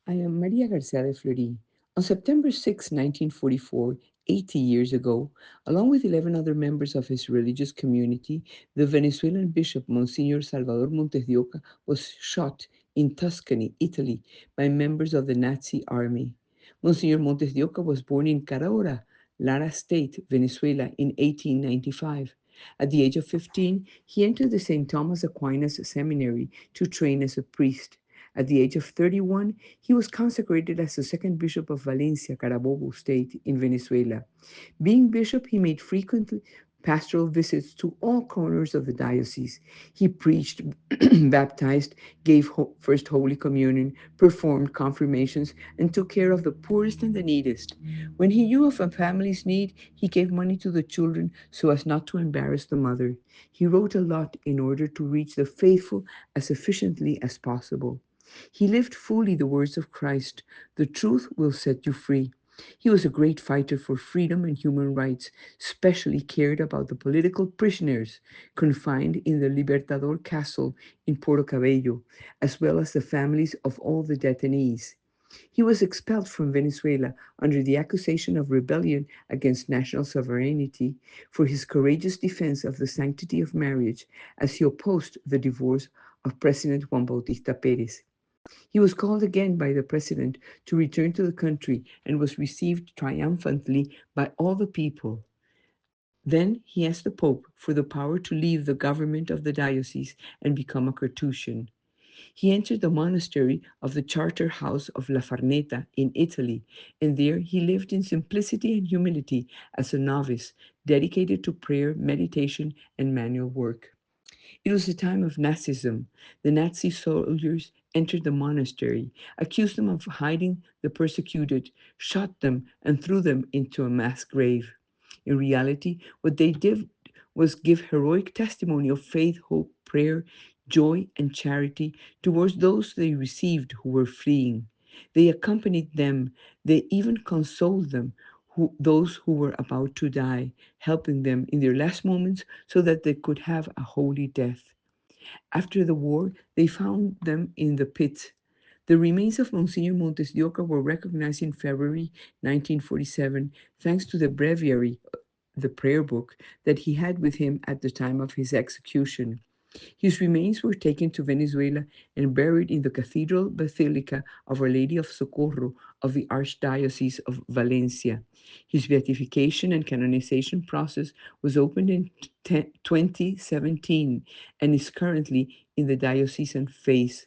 I am Maria Garcia de Fleury. On September 6, 1944, 80 years ago, along with 11 other members of his religious community, the Venezuelan bishop Monsignor Salvador Montes de Oca was shot in Tuscany, Italy, by members of the Nazi army. Monsignor Montes de Oca was born in Carora, Lara State, Venezuela, in 1895. At the age of 15, he entered the St. Thomas Aquinas Seminary to train as a priest. At the age of 31, he was consecrated as the second bishop of Valencia, Carabobo State in Venezuela. Being bishop, he made frequent pastoral visits to all corners of the diocese. He preached, baptized, gave First Holy Communion, performed confirmations, and took care of the poorest and the neediest. When he knew of a family's need, he gave money to the children so as not to embarrass the mother. He wrote a lot in order to reach the faithful as efficiently as possible. He lived fully the words of Christ: the truth will set you free. He was a great fighter for freedom and human rights, specially cared about the political prisoners confined in the Libertador Castle in Porto Cabello, as well as the families of all the detainees. He was expelled from Venezuela under the accusation of rebellion against national sovereignty for his courageous defense of the sanctity of marriage as he opposed the divorce of President Juan Bautista Perez. He was called again by the president to return to the country and was received triumphantly by all the people. Then he asked the Pope for the power to leave the government of the diocese and become a Carthusian. He entered the monastery of the Charter House of La Farneta in Italy, and there he lived in simplicity and humility as a novice, dedicated to prayer, meditation, and manual work. It was a time of Nazism. The Nazi soldiers entered the monastery, accused them of hiding the persecuted, shot them, and threw them into a mass grave. In reality, what they did was give heroic testimony of faith, hope, prayer, joy, and charity towards those they received who were fleeing. They accompanied them, they even consoled them, those who were about to die, helping them in their last moments so that they could have a holy death. After the war, they found them in the pit. The remains of Monsignor Montes de Oca were recognized in February 1947 thanks to the breviary, the prayer book, that he had with him at the time of his execution. His remains were taken to Venezuela and buried in the Cathedral Basilica of Our Lady of Socorro of the Archdiocese of Valencia. His beatification and canonization process was opened in 2017 and is currently in the diocesan phase.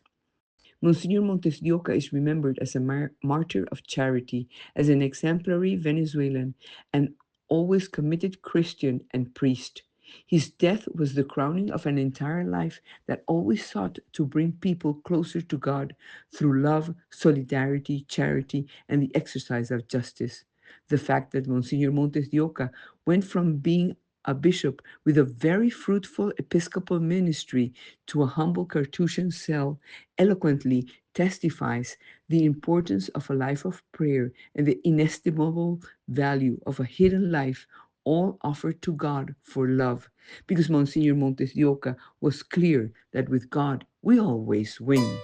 Monsignor Montes de Oca is remembered as a martyr of charity, as an exemplary Venezuelan, and always committed Christian and priest. His death was the crowning of an entire life that always sought to bring people closer to God through love, solidarity, charity, and the exercise of justice. The fact that Monsignor Montes de Oca went from being a bishop with a very fruitful episcopal ministry to a humble Carthusian cell eloquently testifies the importance of a life of prayer and the inestimable value of a hidden life, all offered to God for love, because Monsignor Montes de Oca was clear that with God we always win.